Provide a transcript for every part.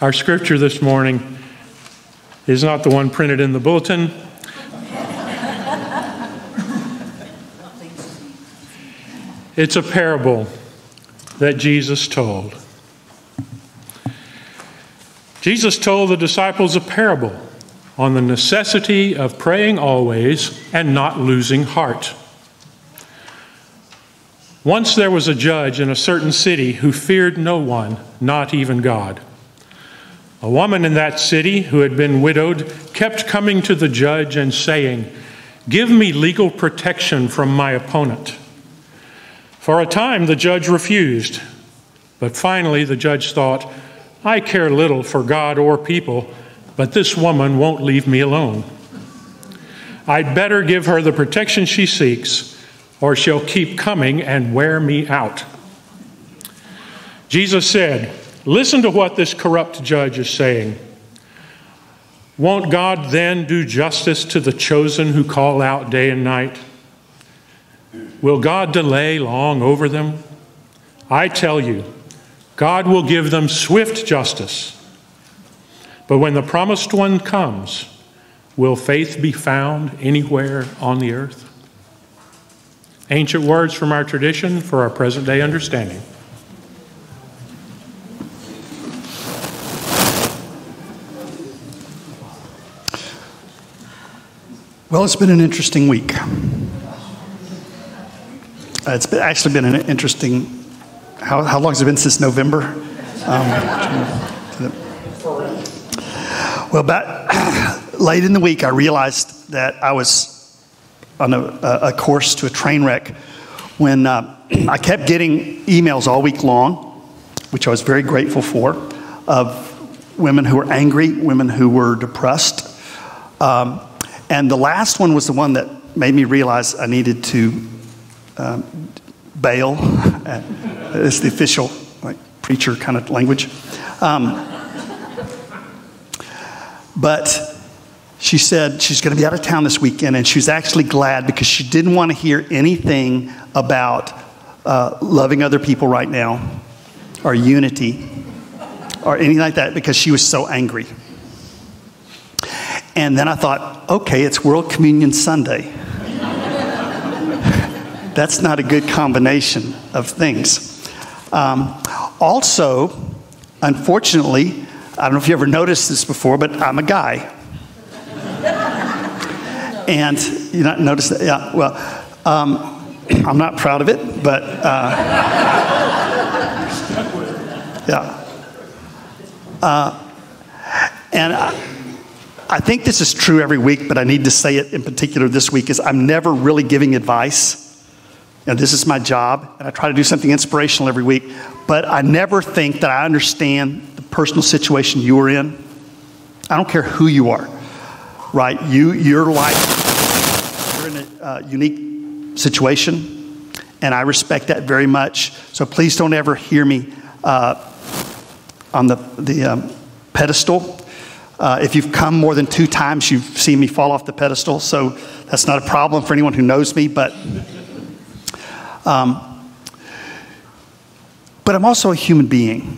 Our scripture this morning is not the one printed in the bulletin. It's a parable that Jesus told. Jesus told the disciples a parable on the necessity of praying always and not losing heart. Once there was a judge in a certain city who feared no one, not even God. A woman in that city who had been widowed kept coming to the judge and saying, "Give me legal protection from my opponent." For a time the judge refused, but finally the judge thought, "I care little for God or people, but this woman won't leave me alone. I'd better give her the protection she seeks, or she'll keep coming and wear me out." Jesus said, "Listen to what this corrupt judge is saying. Won't God then do justice to the chosen who call out day and night? Will God delay long over them? I tell you, God will give them swift justice. But when the promised one comes, will faith be found anywhere on the earth?" Ancient words from our tradition for our present day understanding. Well, it's been an interesting week. It's actually been an interesting, how long has it been since November? Well, late in the week, I realized that I was on a course to a train wreck when I kept getting emails all week long, which I was very grateful for, of women who were angry, women who were depressed. And the last one was the one that made me realize I needed to bail. It's the official preacher kind of language. But she said she's going to be out of town this weekend, and she was actually glad because she didn't want to hear anything about loving other people right now or unity or anything like that because she was so angry. And then I thought, okay, it's World Communion Sunday. That's not a good combination of things. Also, unfortunately, I don't know if you ever noticed this before, but I'm a guy. And you not notice that? Yeah, well, I'm not proud of it, but yeah. And I think this is true every week, but I need to say it in particular this week, is I'm never really giving advice. And this is my job, and I try to do something inspirational every week, but I never think that I understand the personal situation you are in. I don't care who you are, right? Your life, you're in a unique situation, and I respect that very much. So please don't ever hear me on the pedestal. If you've come more than 2 times, you've seen me fall off the pedestal, so that's not a problem for anyone who knows me, but I'm also a human being,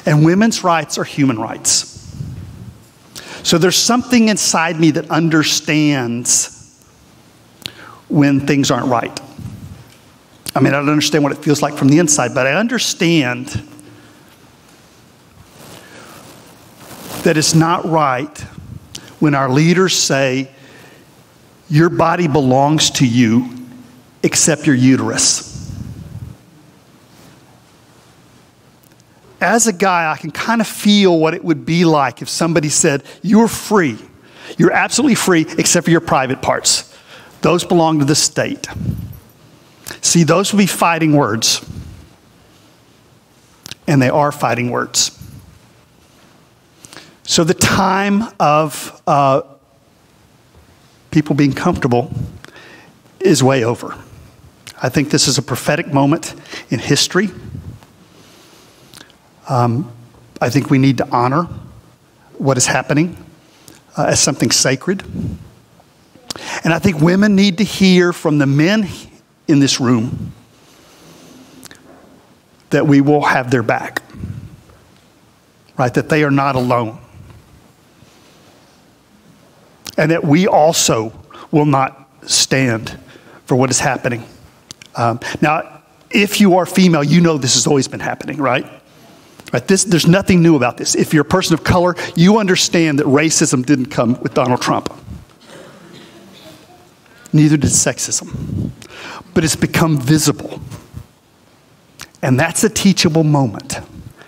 and women's rights are human rights. So there's something inside me that understands when things aren't right. I mean, I don't understand what it feels like from the inside, but I understand that it's not right when our leaders say, your body belongs to you except your uterus. As a guy, I can kind of feel what it would be like if somebody said, you're free. You're absolutely free except for your private parts. Those belong to the state. See, those would be fighting words. And they are fighting words. So the time of people being comfortable is way over. I think this is a prophetic moment in history. I think we need to honor what is happening as something sacred. And I think women need to hear from the men in this room that we will have their back. right? That they are not alone. And that we also will not stand for what is happening. Now, if you are female, you know this has always been happening, right? There's nothing new about this. If you're a person of color, you understand that racism didn't come with Donald Trump. Neither did sexism. But it's become visible. And that's a teachable moment.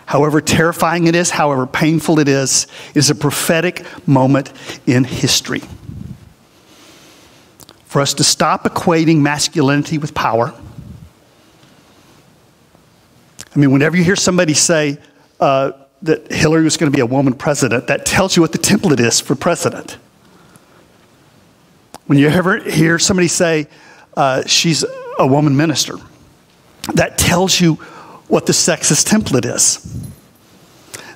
However terrifying it is, however painful it is a prophetic moment in history. For us to stop equating masculinity with power. I mean, whenever you hear somebody say that Hillary was going to be a woman president, that tells you what the template is for president. When you ever hear somebody say she's a woman minister, that tells you what the sexist template is.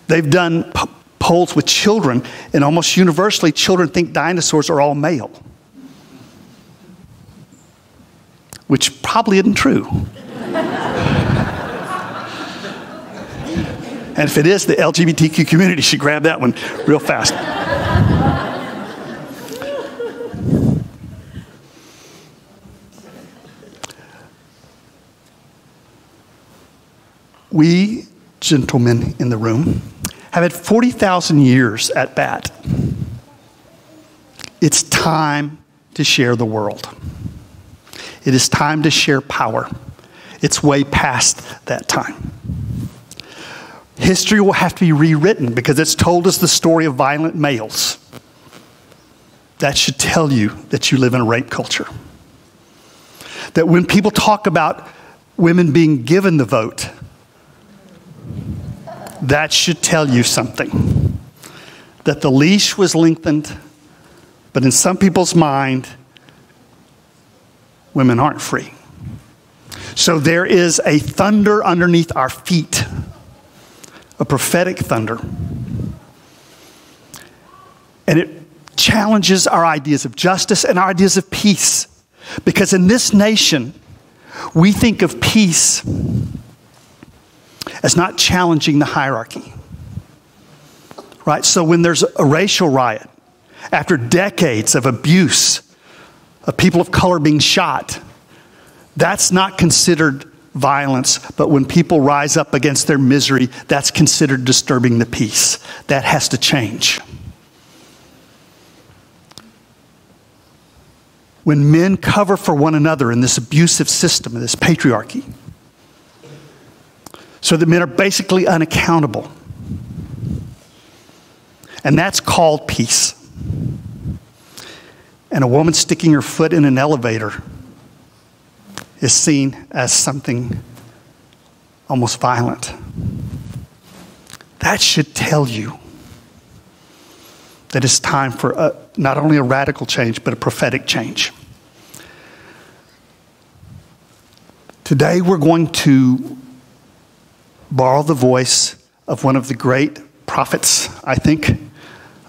They've done polls with children, and almost universally, children think dinosaurs are all male. Which probably isn't true. And if it is, the LGBTQ community should grab that one real fast. We gentlemen in the room have had 40,000 years at bat. It's time to share the world. It is time to share power. It's way past that time. History will have to be rewritten because it's told us the story of violent males. That should tell you that you live in a rape culture. That when people talk about women being given the vote, that should tell you something. That the leash was lengthened, but in some people's mind, women aren't free. So there is a thunder underneath our feet, a prophetic thunder. And it challenges our ideas of justice and our ideas of peace. Because in this nation, we think of peace as not challenging the hierarchy. Right? So when there's a racial riot, after decades of abuse, of people of color being shot, that's not considered violence, but when people rise up against their misery, that's considered disturbing the peace. That has to change. When men cover for one another in this abusive system, in this patriarchy, so that men are basically unaccountable. And that's called peace. And a woman sticking her foot in an elevator is seen as something almost violent. That should tell you that it's time for not only a radical change, but a prophetic change. Today we're going to borrow the voice of one of the great prophets, I think,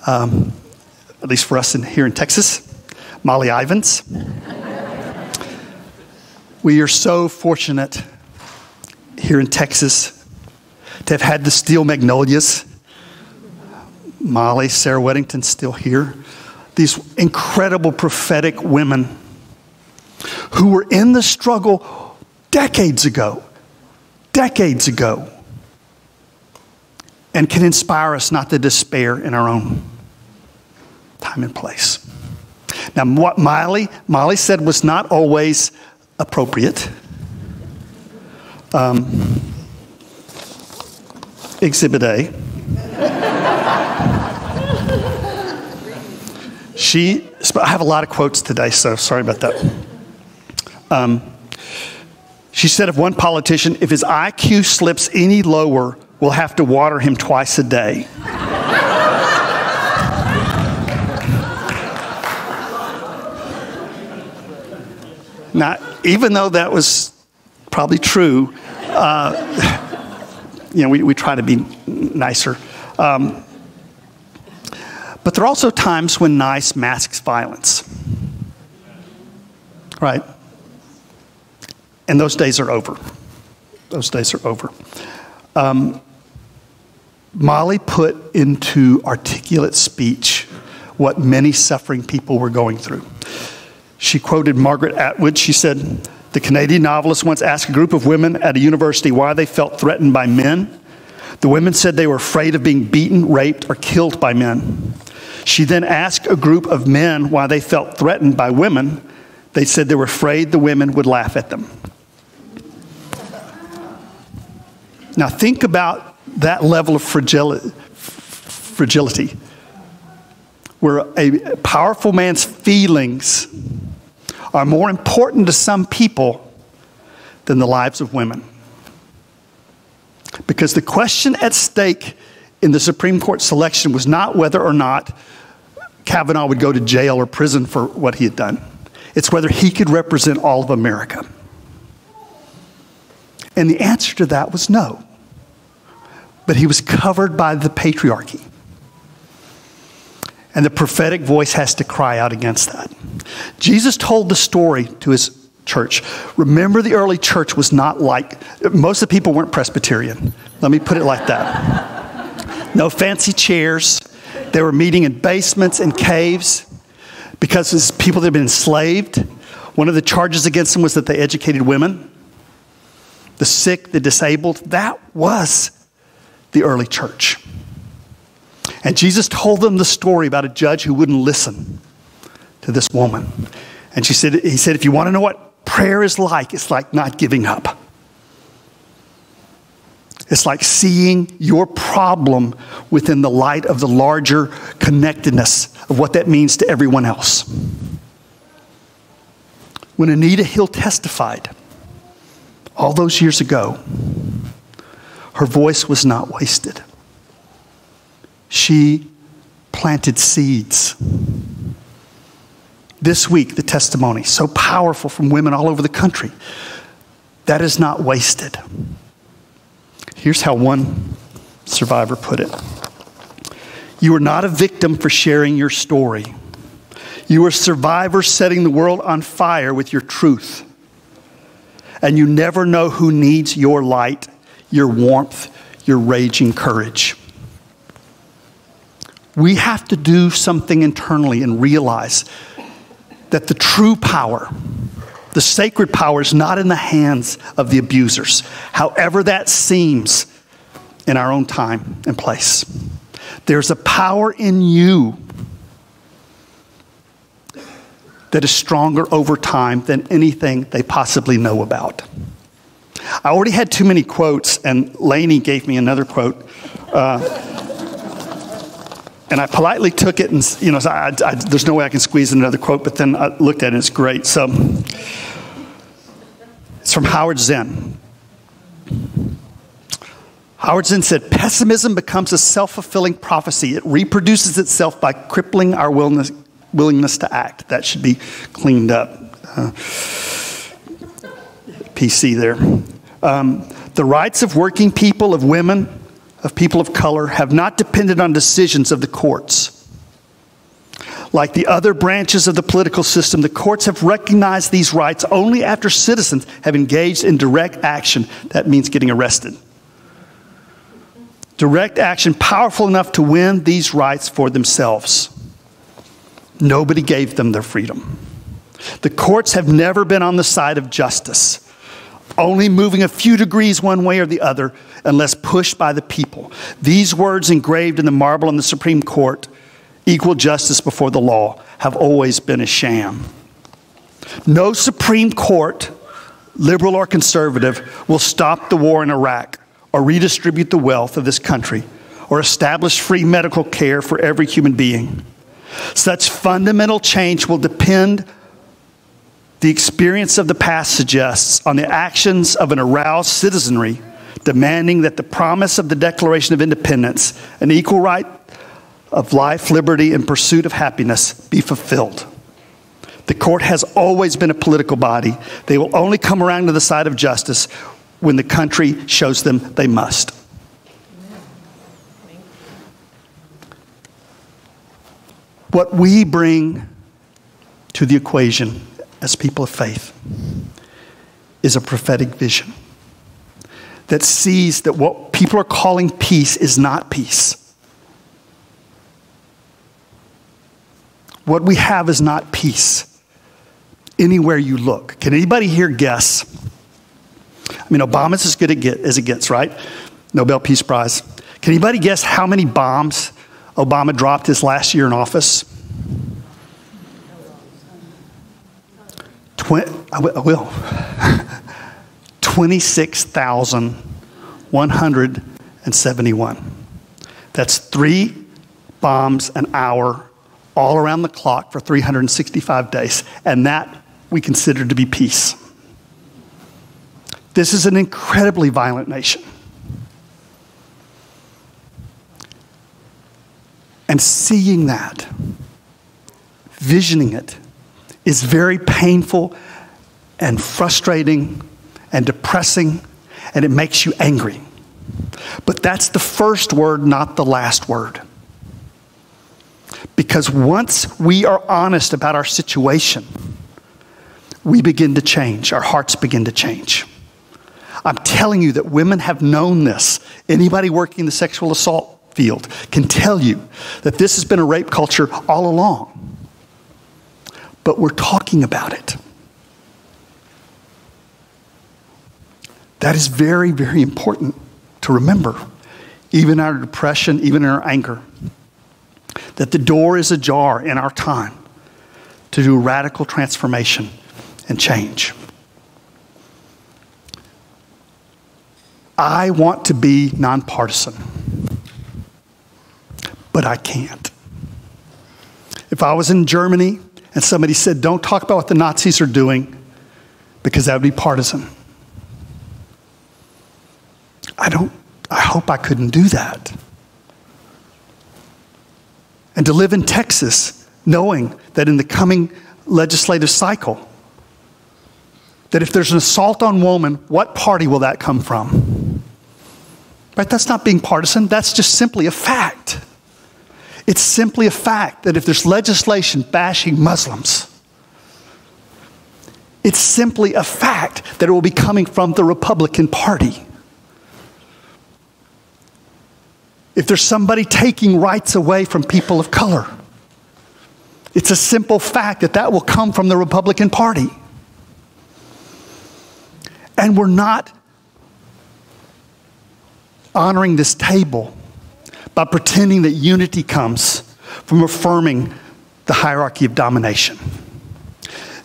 at least for us here in Texas, Molly Ivins. We are so fortunate here in Texas to have had the Steel Magnolias. Molly, Sarah Weddington's still here. These incredible prophetic women who were in the struggle decades ago, and can inspire us not to despair in our own time and place. Now, what Molly said was not always appropriate. Exhibit A. I have a lot of quotes today, so sorry about that. She said of one politician, if his IQ slips any lower, we'll have to water him twice a day. Now, even though that was probably true, we try to be nicer. But there are also times when nice masks violence. Right? And those days are over. Those days are over. Molly put into articulate speech what many suffering people were going through. She quoted Margaret Atwood. She said, the Canadian novelist once asked a group of women at a university why they felt threatened by men. The women said they were afraid of being beaten, raped, or killed by men. She then asked a group of men why they felt threatened by women. They said they were afraid the women would laugh at them. Now think about that level of fragility, where a powerful man's feelings are more important to some people than the lives of women. Because the question at stake in the Supreme Court selection was not whether or not Kavanaugh would go to jail or prison for what he had done. It's whether he could represent all of America. And the answer to that was no. But he was covered by the patriarchy. And the prophetic voice has to cry out against that. Jesus told the story to his church. Remember, the early church was not like, most of the people weren't Presbyterian. Let me put it like that. No fancy chairs. They were meeting in basements and caves because as people that had been enslaved, one of the charges against them was that they educated women, the sick, the disabled. That was the early church. And Jesus told them the story about a judge who wouldn't listen to this woman. And he said, if you want to know what prayer is like, it's like not giving up. It's like seeing your problem within the light of the larger connectedness of what that means to everyone else. When Anita Hill testified all those years ago, her voice was not wasted. She planted seeds. This week, the testimony, so powerful from women all over the country, that is not wasted. Here's how one survivor put it. You are not a victim for sharing your story. You are a survivor setting the world on fire with your truth. And you never know who needs your light, your warmth, your raging courage. We have to do something internally and realize that the true power, the sacred power, is not in the hands of the abusers, however that seems in our own time and place. There's a power in you that is stronger over time than anything they possibly know about. I already had too many quotes, and Lainey gave me another quote. And I politely took it, and there's no way I can squeeze in another quote, but then I looked at it, and it's great. So it's from Howard Zinn. Howard Zinn said, pessimism becomes a self-fulfilling prophecy. It reproduces itself by crippling our willingness to act. That should be cleaned up. PC there. The rights of working people, of women, of people of color have not depended on decisions of the courts. Like the other branches of the political system, the courts have recognized these rights only after citizens have engaged in direct action. That means getting arrested. Direct action powerful enough to win these rights for themselves. Nobody gave them their freedom. The courts have never been on the side of justice, only moving a few degrees one way or the other unless pushed by the people. These words engraved in the marble on the Supreme Court, equal justice before the law, have always been a sham. No Supreme Court, liberal or conservative, will stop the war in Iraq or redistribute the wealth of this country or establish free medical care for every human being. Such fundamental change will depend, the experience of the past suggests, on the actions of an aroused citizenry demanding that the promise of the Declaration of Independence, an equal right of life, liberty, and pursuit of happiness, be fulfilled. The court has always been a political body. They will only come around to the side of justice when the country shows them they must. What we bring to the equation as people of faith is a prophetic vision that sees that what people are calling peace is not peace. What we have is not peace anywhere you look. Can anybody here guess? I mean, Obama's as good as it gets, right? Nobel Peace Prize. Can anybody guess how many bombs Obama dropped his last year in office? I will. 26,171. That's 3 bombs an hour all around the clock for 365 days. And that we consider to be peace. This is an incredibly violent nation. And seeing that, visioning it, is very painful and frustrating and depressing, and it makes you angry. But that's the first word, not the last word. Because once we are honest about our situation, we begin to change. Our hearts begin to change. I'm telling you that women have known this. Anybody working in the sexual assault field can tell you that this has been a rape culture all along. But we're talking about it. That is very, very important to remember, even in our depression, even in our anger, that the door is ajar in our time to do radical transformation and change. I want to be nonpartisan, but I can't. If I was in Germany and somebody said, don't talk about what the Nazis are doing, because that would be partisan. I hope I couldn't do that. And to live in Texas, knowing that in the coming legislative cycle, that if there's an assault on women, what party will that come from? Right? That's not being partisan. That's just simply a fact. It's simply a fact that if there's legislation bashing Muslims, it's simply a fact that it will be coming from the Republican Party. If there's somebody taking rights away from people of color, it's a simple fact that that will come from the Republican Party. And we're not honoring this table by pretending that unity comes from affirming the hierarchy of domination.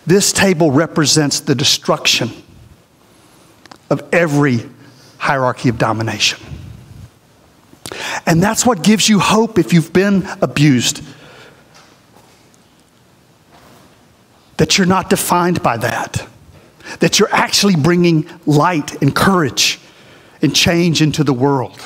This table represents the destruction of every hierarchy of domination. And that's what gives you hope if you've been abused. That you're not defined by that. That you're actually bringing light and courage and change into the world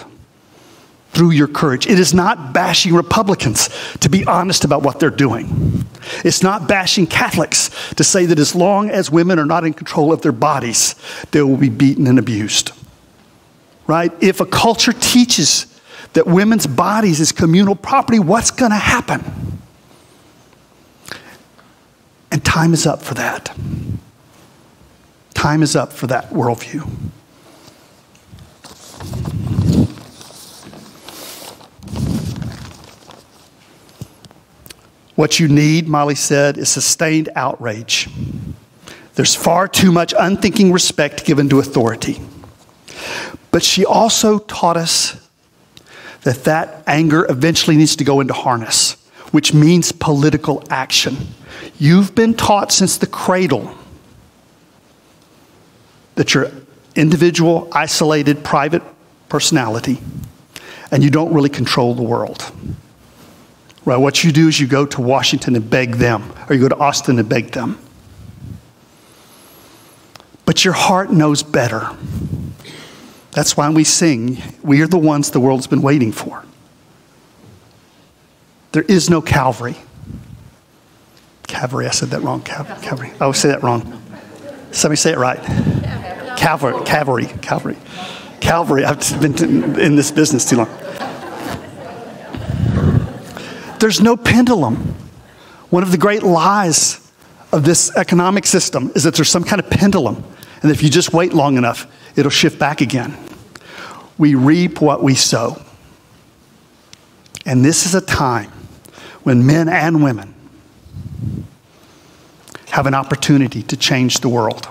through your courage. It is not bashing Republicans to be honest about what they're doing. It's not bashing Catholics to say that as long as women are not in control of their bodies, they will be beaten and abused. Right? If a culture teaches that women's bodies is communal property, what's going to happen? And time is up for that. Time is up for that worldview. What you need, Molly said, is sustained outrage. There's far too much unthinking respect given to authority. But she also taught us that anger eventually needs to go into harness, which means political action. You've been taught since the cradle that you're individual, isolated, private personality, and you don't really control the world. Right? What you do is you go to Washington and beg them, or you go to Austin and beg them. But your heart knows better. That's why we sing, we are the ones the world's been waiting for. There is no Calvary. Calvary, I said that wrong. Calvary. I always say that wrong. Somebody say it right. Calvary. I've just been in this business too long. There's no pendulum. One of the great lies of this economic system is that there's some kind of pendulum. And if you just wait long enough, it'll shift back again. we reap what we sow. And this is a time when men and women have an opportunity to change the world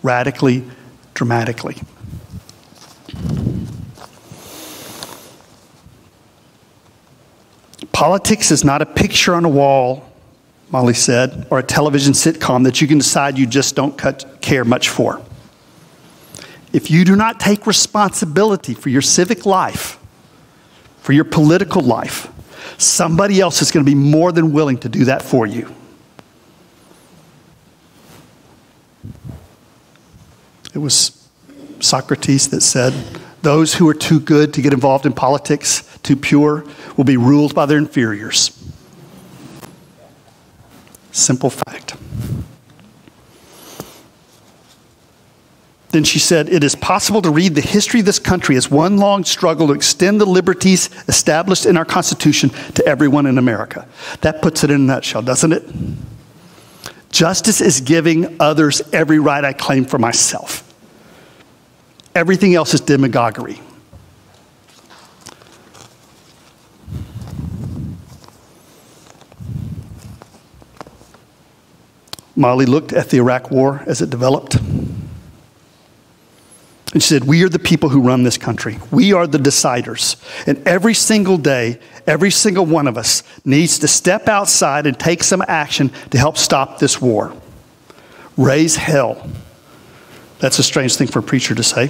radically, dramatically. Politics is not a picture on a wall, Molly said, or a television sitcom that you can decide you just don't care much for. If you do not take responsibility for your civic life, for your political life, somebody else is going to be more than willing to do that for you. It was Socrates that said, those who are too good to get involved in politics, too pure, will be ruled by their inferiors. Simple fact. Then she said, it is possible to read the history of this country as one long struggle to extend the liberties established in our Constitution to everyone in America. That puts it in a nutshell, doesn't it? Justice is giving others every right I claim for myself. Everything else is demagoguery. Molly looked at the Iraq War as it developed. And she said, we are the people who run this country. We are the deciders. And every single day, every single one of us needs to step outside and take some action to help stop this war. Raise hell. That's a strange thing for a preacher to say.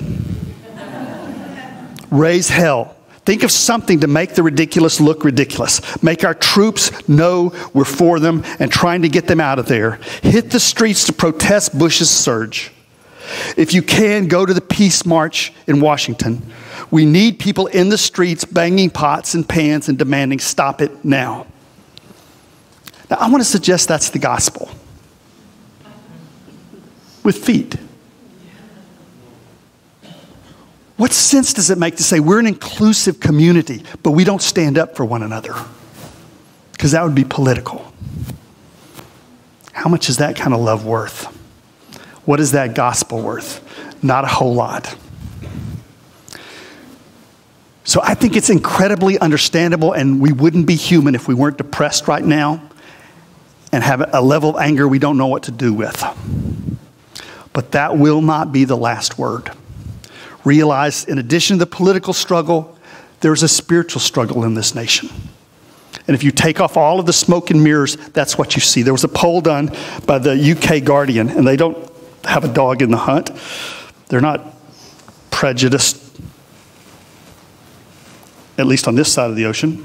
Raise hell. Think of something to make the ridiculous look ridiculous. Make our troops know we're for them and trying to get them out of there. Hit the streets to protest Bush's surge. If you can, go to the Peace March in Washington. We need people in the streets banging pots and pans and demanding, stop it now. Now, I want to suggest that's the gospel. With feet. What sense does it make to say we're an inclusive community, but we don't stand up for one another? Because that would be political. How much is that kind of love worth? What is that gospel worth? Not a whole lot. So I think it's incredibly understandable, and we wouldn't be human if we weren't depressed right now and have a level of anger we don't know what to do with. But that will not be the last word. Realize, in addition to the political struggle, there's a spiritual struggle in this nation. And if you take off all of the smoke and mirrors, that's what you see. There was a poll done by the UK Guardian, and they don't have a dog in the hunt. They're not prejudiced, at least on this side of the ocean.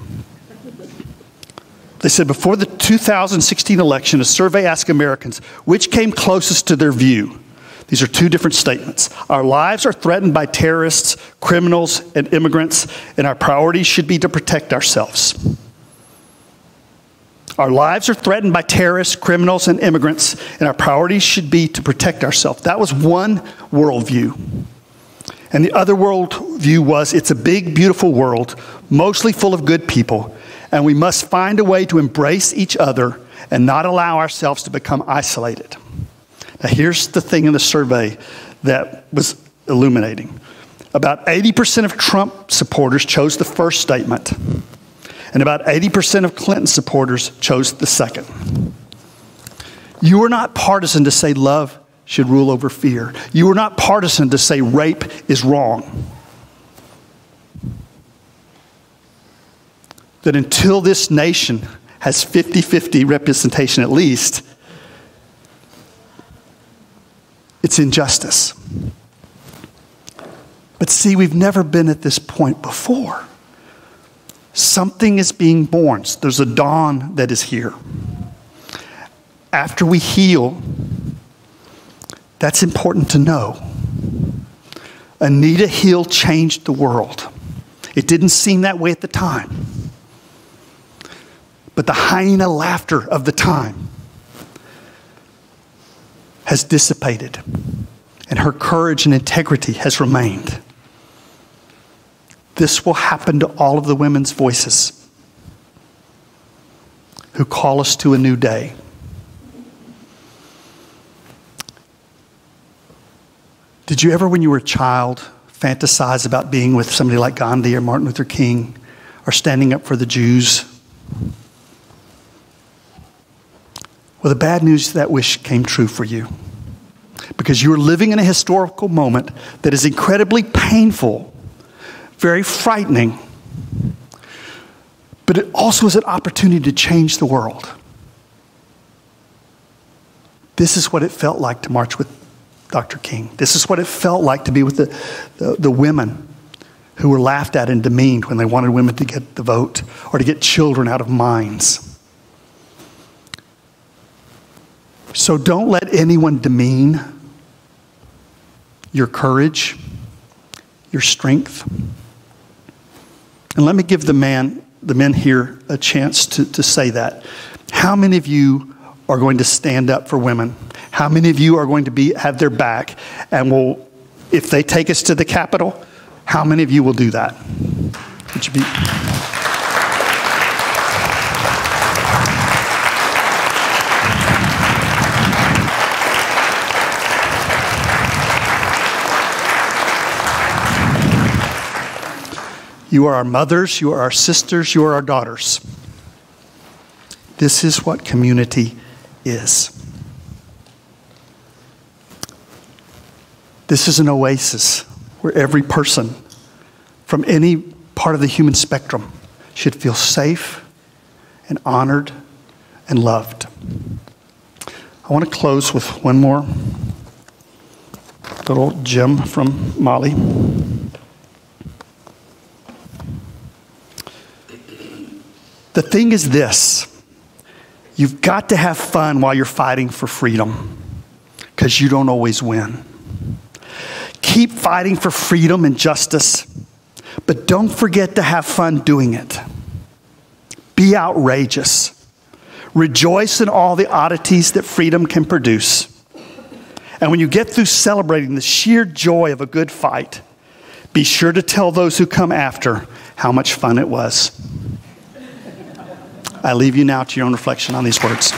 They said before the 2016 election, a survey asked Americans which came closest to their view. These are two different statements. Our lives are threatened by terrorists, criminals, and immigrants, and our priorities should be to protect ourselves. Our lives are threatened by terrorists, criminals, and immigrants, and our priorities should be to protect ourselves. That was one worldview. And the other worldview was, it's a big, beautiful world, mostly full of good people, and we must find a way to embrace each other and not allow ourselves to become isolated. Now, here's the thing in the survey that was illuminating. About 80% of Trump supporters chose the first statement, and about 80% of Clinton supporters chose the second. You are not partisan to say love should rule over fear. You are not partisan to say rape is wrong. That until this nation has 50-50 representation at least, it's injustice. But see, we've never been at this point before. Something is being born. There's a dawn that is here. After we heal, that's important to know. Anita Hill changed the world. It didn't seem that way at the time. But the hyena laughter of the time has dissipated, and her courage and integrity has remained. This will happen to all of the women's voices who call us to a new day. Did you ever, when you were a child, fantasize about being with somebody like Gandhi or Martin Luther King or standing up for the Jews. Well, the bad news, that wish came true for you. Because you are living in a historical moment that is incredibly painful, very frightening, but it also is an opportunity to change the world. This is what it felt like to march with Dr. King. This is what it felt like to be with the women who were laughed at and demeaned when they wanted women to get the vote or to get children out of mines. So don't let anyone demean your courage, your strength. And let me give the men here a chance to say that. How many of you are going to stand up for women? How many of you are going to have their back and will, if they take us to the Capitol, how many of you will do that? Would you be? You are our mothers, you are our sisters, you are our daughters. This is what community is. This is an oasis where every person from any part of the human spectrum should feel safe and honored and loved. I want to close with one more little gem from Molly. The thing is this: you've got to have fun while you're fighting for freedom, because you don't always win. Keep fighting for freedom and justice, but don't forget to have fun doing it. Be outrageous. Rejoice in all the oddities that freedom can produce. And when you get through celebrating the sheer joy of a good fight, be sure to tell those who come after how much fun it was. I leave you now to your own reflection on these words.